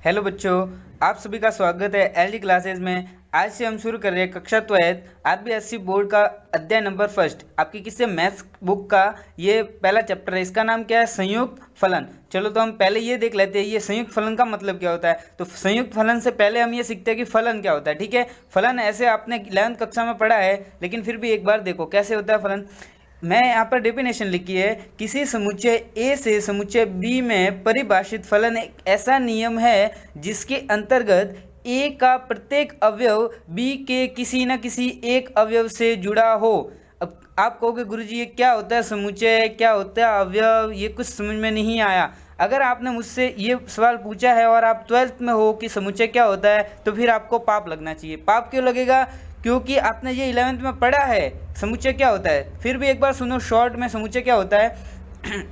Hello बच्चों, आप सभी का स्वागत है एलडी क्लासेस में। आज से हम शुरू कर रहे हैं कक्षा त्वैत आरबीएससी बोर्ड का अध्याय नंबर फर्स्ट। आपकी किससे मैथ्स बुक का ये पहला चैप्टर है। इसका नाम क्या है? संयुक्त फलन। चलो तो हम पहले ये देख लेते हैं ये संयुक्त फलन का मतलब क्या होता है। तो संयुक्त फलन से पहले हम ये सीखते हैं कि फलन क्या होता है। ठीक है, फलन ऐसे आपने 11th कक्षा में पढ़ा है, लेकिन फिर भी एक बार देखो कैसे होता है फलन। मैं यहाँ पर डेफिनेशन लिखी है, किसी समुच्चय ए से समुच्चय बी में परिभाषित फलन एक ऐसा नियम है जिसके अंतर्गत ए का प्रत्येक अवयव बी के किसी न किसी एक अवयव से जुड़ा हो। अब आप कहोगे गुरुजी ये क्या होता है समुच्चय, क्या होता है अवयव, ये कुछ समझ में नहीं आया। अगर आपने मुझसे ये सवाल पूछा है और आप 12th में हो कि समुच्चय क्या होता है, तो फिर आपको पाप लगना चाहिए। पाप क्यों लगेगा? क्योंकि आपने ये 11th में पढ़ा है समुच्चय क्या होता है। फिर भी एक बार सुनो शॉर्ट में समुच्चय क्या होता है।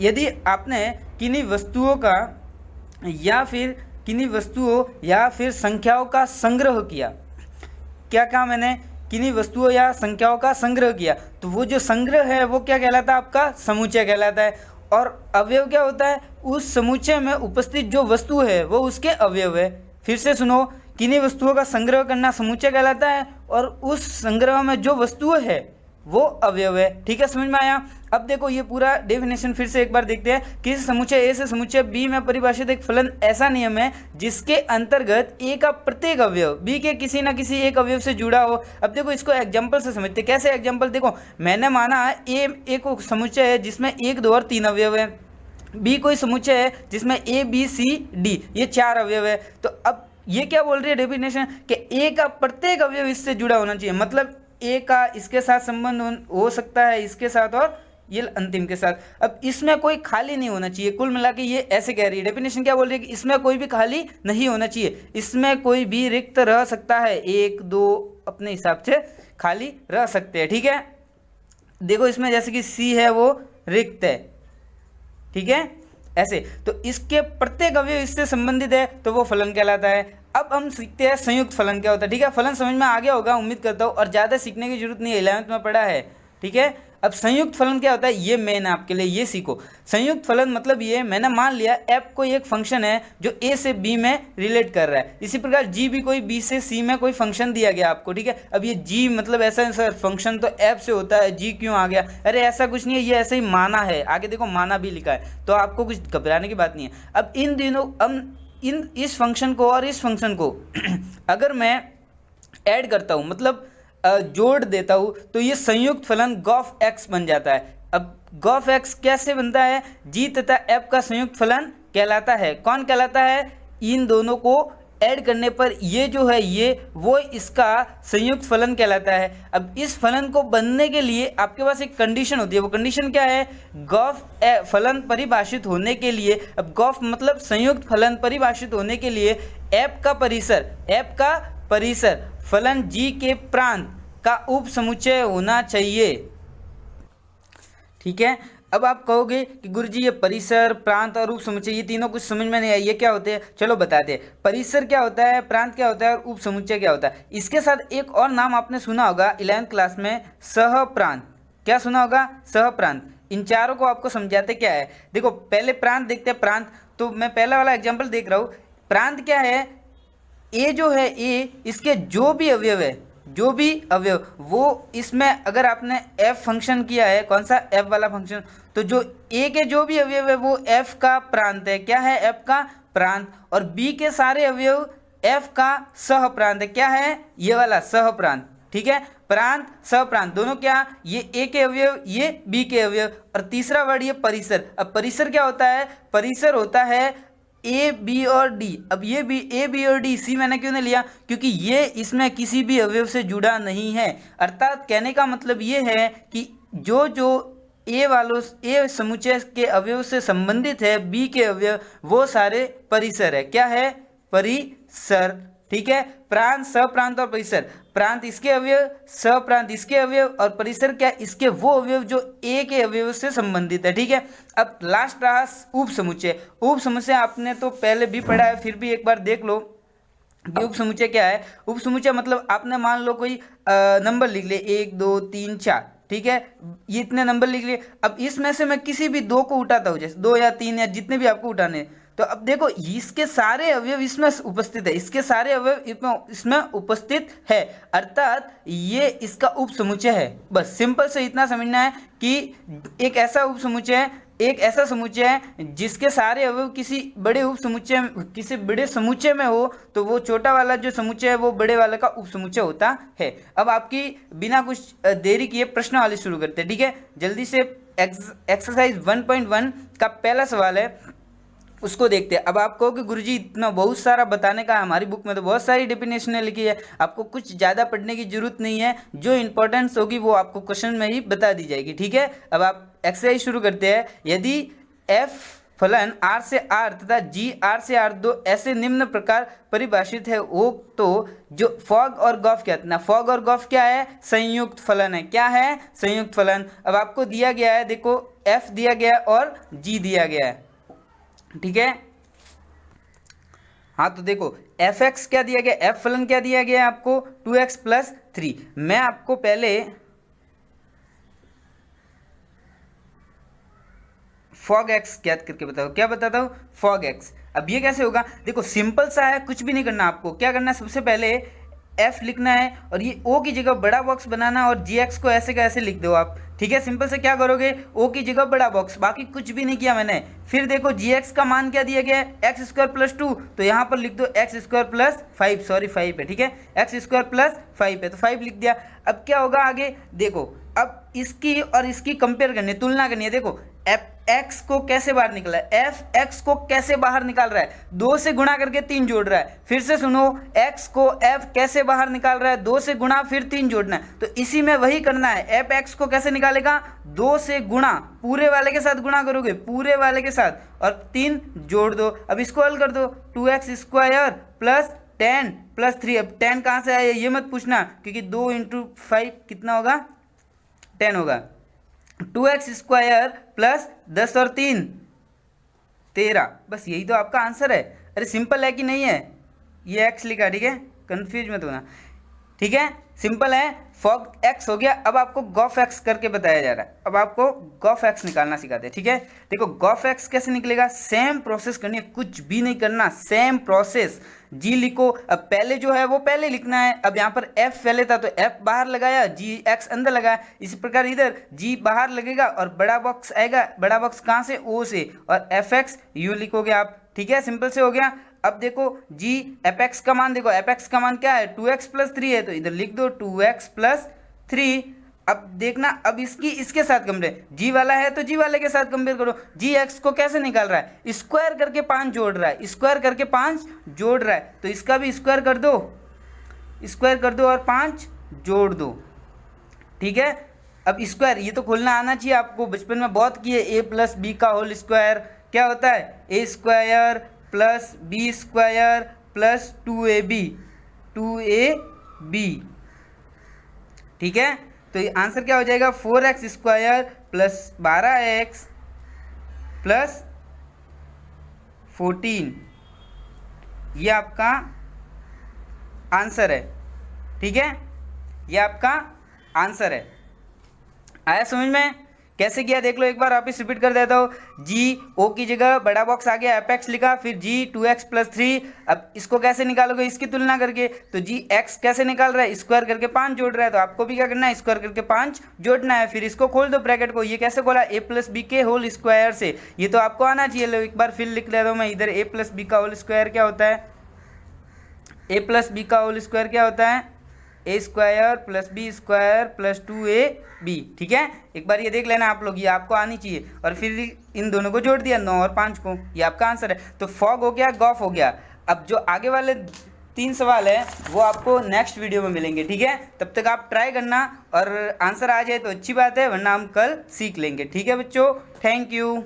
यदि आपने किन्हीं वस्तुओं का या फिर संख्याओं का संग्रह किया, क्या कहा मैंने? किन्हीं वस्तुओं या संख्याओं का संग्रह किया, तो वो जो संग्रह है वो क्या कहलाता है? आपका समुच्चय कहलाता है। और अवयव क्या होता है? उस समुच्चय में उपस्थित जो वस्तु है वो उसके अवयव है। फिर से सुनो, किन्हीं वस्तुओं का संग्रह करना समुच्चय कहलाता है और उस संग्रह में जो वस्तु है वो अवयव है। ठीक है, समझ में आया? अब देखो ये पूरा डेफिनेशन फिर से एक बार देखते हैं। किसी समुच्चय ए से समुच्चय बी में परिभाषित एक फलन ऐसा नियम है जिसके अंतर्गत ए का प्रत्येक अवयव बी के किसी न किसी एक अवयव से जुड़ा हो। अब देखो इसको एग्जांपल से समझते हैं। कैसे एग्जांपल? देखो मैंने माना ए एक समुच्चय है जिसमें 1, 2 और 3 अवयव है। बी कोई समुच्चय है जिसमें ए बी सी डी ये 4 अवयव है। तो अब ये क्या बोल रही है डेफिनेशन कि ए का प्रत्येक अवयव इससे जुड़ा होना चाहिए। मतलब ए का इसके साथ संबंध हो सकता है, इसके साथ और ये अंतिम के साथ। अब इसमें कोई खाली नहीं होना चाहिए। कुल मिला के ये ऐसे कह रही है डेफिनेशन, क्या बोल रही है कि इसमें कोई भी खाली नहीं होना चाहिए, इसमें कोई भी रिक्त रह सकता है। 1, 2 अपने हिसाब से खाली रह सकते हैं। ठीक है, देखो इसमें जैसे कि सी है वो रिक्त है। ठीक है, ऐसे तो इसके प्रत्येक अवयव इससे संबंधित है तो वो फलन कहलाता है। अब हम सीखते हैं संयुक्त फलन क्या होता है। ठीक है, फलन समझ में आ गया होगा उम्मीद करता हूँ, और ज़्यादा सीखने की जरूरत नहीं है, 11th में पढ़ा है। ठीक है, अब संयुक्त फलन क्या होता है ये मैंने आपके लिए ये सीखो। संयुक्त फलन मतलब ये, मैंने मान लिया एफ कोई एक फंक्शन है जो ए से बी में रिलेट कर रहा है। इसी प्रकार जी भी कोई बी से सी में कोई फंक्शन दिया गया आपको। ठीक है, अब ये जी मतलब ऐसा सर फंक्शन तो एफ से होता है, जी क्यों आ गया? अरे ऐसा कुछ नहीं है, ये ऐसे ही माना है। आगे देखो माना भी लिखा है, तो आपको कुछ घबराने की बात नहीं है। अब इन दिनों इस फंक्शन को और इस फंक्शन को अगर मैं ऐड करता हूँ, मतलब जोड़ देता हूँ, तो ये संयुक्त फलन गॉफ एक्स बन जाता है। अब गॉफ एक्स कैसे बनता है? जी तथा एफ का संयुक्त फलन कहलाता है। कौन कहलाता है? इन दोनों को ऐड करने पर ये जो है ये वो इसका संयुक्त फलन कहलाता है। अब इस फलन को बनने के लिए आपके पास एक कंडीशन होती है। वो कंडीशन क्या है? गॉफ फलन परिभाषित होने के लिए, अब गॉफ मतलब संयुक्त फलन परिभाषित होने के लिए एफ का परिसर फलन जी के प्रांत का उप समुच्चय होना चाहिए। ठीक है, अब आप कहोगे कि गुरुजी ये परिसर, प्रांत और उप समुच्चय ये तीनों कुछ समझ में नहीं आया, ये क्या होते हैं? चलो बताते हैं। परिसर क्या होता है, प्रांत क्या होता है और उप समुच्चय क्या होता है। इसके साथ एक और नाम आपने सुना होगा 11th क्लास में, सहप्रांत। क्या सुना होगा? सहप्रांत। इन चारों को आपको समझाते क्या है। देखो पहले प्रांत देखते हैं। प्रांत तो मैं पहला वाला एग्जाम्पल देख रहा हूँ। प्रांत क्या है? ए जो है ए, इसके जो भी अवयव वो इसमें अगर आपने एफ फंक्शन किया है, कौन सा? एफ वाला फंक्शन, तो जो ए के जो भी अवयव है वो एफ का प्रांत है। क्या है? एफ का प्रांत। और बी के सारे अवयव एफ का सहप्रांत है। क्या है? ये वाला सहप्रांत। ठीक है, प्रांत सहप्रांत दोनों क्या? ये ए के अवयव, ये बी के अवयव। और तीसरा वर्ड ये परिसर। अब परिसर क्या होता है? परिसर होता है ए बी और डी। अब ये भी ए बी और डी, सी मैंने क्यों नहीं लिया? क्योंकि ये इसमें किसी भी अवयव से जुड़ा नहीं है। अर्थात कहने का मतलब ये है कि जो ए समुच्चय के अवयव से संबंधित है, बी के अवयव वो सारे परिसर है। क्या है? परिसर। ठीक है, प्रांत, सप्रांत और परिसर। प्रांत इसके अवयव, सप्रांत इसके अवयव और परिसर क्या? इसके वो अवयव जो ए के अवयव से संबंधित है। ठीक है, अब लास्ट रहा उप समुच्चय। उप समुच्चय आपने तो पहले भी पढ़ा है, फिर भी एक बार देख लो कि उप समुच्चय क्या है। उप समुच्चय मतलब आपने मान लो कोई नंबर लिख ले 1, 2, 3, 4। ठीक है, ये इतने नंबर लिख लिए। अब इसमें से मैं किसी भी दो को उठाता हूँ, जैसे 2 या 3 या जितने भी आपको उठाने, तो अब देखो इसके सारे अवयव इसमें उपस्थित है, इसके सारे अवयव इसमें उपस्थित है, अर्थात ये इसका उप समुच्चय है। बस सिंपल से इतना समझना है कि एक ऐसा उप समुच्चय है, एक ऐसा समुच्चय है जिसके सारे अवयव किसी बड़े समुच्चय में हो तो वो छोटा वाला जो समुच्चय है वो बड़े वाले का उप समुच्चय होता है। अब आपकी बिना कुछ देरी किए प्रश्न वाले शुरू करते हैं, ठीक है। जल्दी से एक्सरसाइज 1.1 का पहला सवाल है, उसको देखते हैं। अब आप कहो कि गुरुजी इतना बहुत सारा बताने का, हमारी बुक में तो बहुत सारी डेफिनेशनें लिखी है, आपको कुछ ज़्यादा पढ़ने की जरूरत नहीं है, जो इंपॉर्टेंस होगी वो आपको क्वेश्चन में ही बता दी जाएगी, ठीक है। अब आप एक्सरसाइज शुरू करते हैं। यदि f फलन r से r तथा g r से r दो ऐसे निम्न प्रकार परिभाषित है हो तो जो फॉग और गॉफ क्या है, फॉग और गॉफ क्या है, संयुक्त फलन है। क्या है, संयुक्त फलन। अब आपको दिया गया है, देखो f दिया गया और g दिया गया है, ठीक है। हाँ तो देखो fx क्या दिया गया, f फलन क्या दिया गया है आपको 2x + 3। मैं आपको पहले फॉग एक्स ज्ञात करके बताओ, क्या बताता हूँ, फॉग एक्स। अब ये कैसे होगा, देखो सिंपल सा है, कुछ भी नहीं करना आपको। क्या करना है, सबसे पहले f लिखना है और ये o की जगह बड़ा बॉक्स बनाना और gx को ऐसे का ऐसे लिख दो आप, ठीक है। सिंपल से क्या करोगे, o की जगह बड़ा बॉक्स, बाकी कुछ भी नहीं किया मैंने। फिर देखो gx का मान क्या दिया गया है, x² + 2, तो यहाँ पर लिख दो x² + 5, सॉरी 5 है, ठीक है, x² + 5 है तो 5 लिख दिया। अब क्या होगा आगे, देखो अब इसकी और इसकी कंपेयर करनी है, तुलना करनी है। देखो x को कैसे बाहर निकला है, f को कैसे बाहर निकाल रहा है, 2 से गुणा करके 3 जोड़ रहा है। फिर से सुनो, x को f कैसे बाहर निकाल रहा है, 2 से गुणा फिर 3 जोड़ना है। तो इसी में वही करना है, f को कैसे निकालेगा, 2 से गुणा, पूरे वाले के साथ गुणा करोगे, पूरे वाले के साथ, और 3 जोड़ दो। अब इसको हल कर दो, 2x² + 10 + 3। अब 10 कहाँ से आया ये मत पूछना, क्योंकि 2 × 5 कितना होगा, 10 होगा। 2x² + 10 और 3 13, बस यही तो आपका आंसर है। अरे सिंपल है कि नहीं है, ये x लिखा, ठीक है, कंफ्यूज मत होना, ठीक है, सिंपल है। फॉग x हो गया। अब आपको गॉफ x करके बताया जा रहा है, अब आपको गॉफ x निकालना सिखाते हैं, ठीक है। देखो गॉफ x कैसे निकलेगा, सेम प्रोसेस करनी है, कुछ भी नहीं करना, सेम प्रोसेस। g लिखो, अब पहले जो है वो पहले लिखना है। अब यहाँ पर f पहले था तो f बाहर लगाया, g x अंदर लगाया। इसी प्रकार इधर g बाहर लगेगा और बड़ा बॉक्स आएगा, बड़ा बॉक्स कहाँ से, o से, और fx u लिखोगे आप, ठीक है, सिंपल से हो गया। अब देखो g fx का मान, देखो fx का मान क्या है, 2x + 3 है, तो इधर लिख दो 2x + 3। अब देखना, अब इसके साथ कंपेयर, g वाला है तो g वाले के साथ कंपेयर करो। g x को कैसे निकाल रहा है, स्क्वायर करके 5 जोड़ रहा है, स्क्वायर करके 5 जोड़ रहा है, तो इसका भी स्क्वायर कर दो, स्क्वायर कर दो और 5 जोड़ दो, ठीक है। अब स्क्वायर ये तो खोलना आना चाहिए आपको, बचपन में बहुत किए, a + b का होल स्क्वायर क्या होता है, a² + b² + 2ab, ठीक है। तो ये आंसर क्या हो जाएगा, 4x² + 12x + 14, ये आपका आंसर है, ठीक है, ये आपका आंसर है। आया समझ में, कैसे किया देख लो एक बार, वापिस रिपीट कर देता हूँ। g o की जगह बड़ा बॉक्स आ गया, fx लिखा, फिर g 2x + 3। अब इसको कैसे निकालोगे, इसकी तुलना करके, तो g x कैसे निकाल रहा है, स्क्वायर करके 5 जोड़ रहा है, तो आपको भी क्या करना है, स्क्वायर करके 5 जोड़ना है। फिर इसको खोल दो ब्रैकेट को, ये कैसे खोला, a + b के होल स्क्वायर से, ये तो आपको आना चाहिए। लो एक बार फिर लिख लेता हूँ मैं इधर, a + b का होल स्क्वायर क्या होता है, a + b का होल स्क्वायर क्या होता है, a² + b² + 2ab, ठीक है। एक बार ये देख लेना आप लोग, ये आपको आनी चाहिए। और फिर इन दोनों को जोड़ दिया, 9 और 5 को, ये आपका आंसर है। तो फॉग हो गया, गॉफ हो गया। अब जो आगे वाले 3 सवाल है वो आपको नेक्स्ट वीडियो में मिलेंगे, ठीक है। तब तक आप ट्राई करना, और आंसर आ जाए तो अच्छी बात है, वरना हम कल सीख लेंगे, ठीक है बच्चों। Thank you.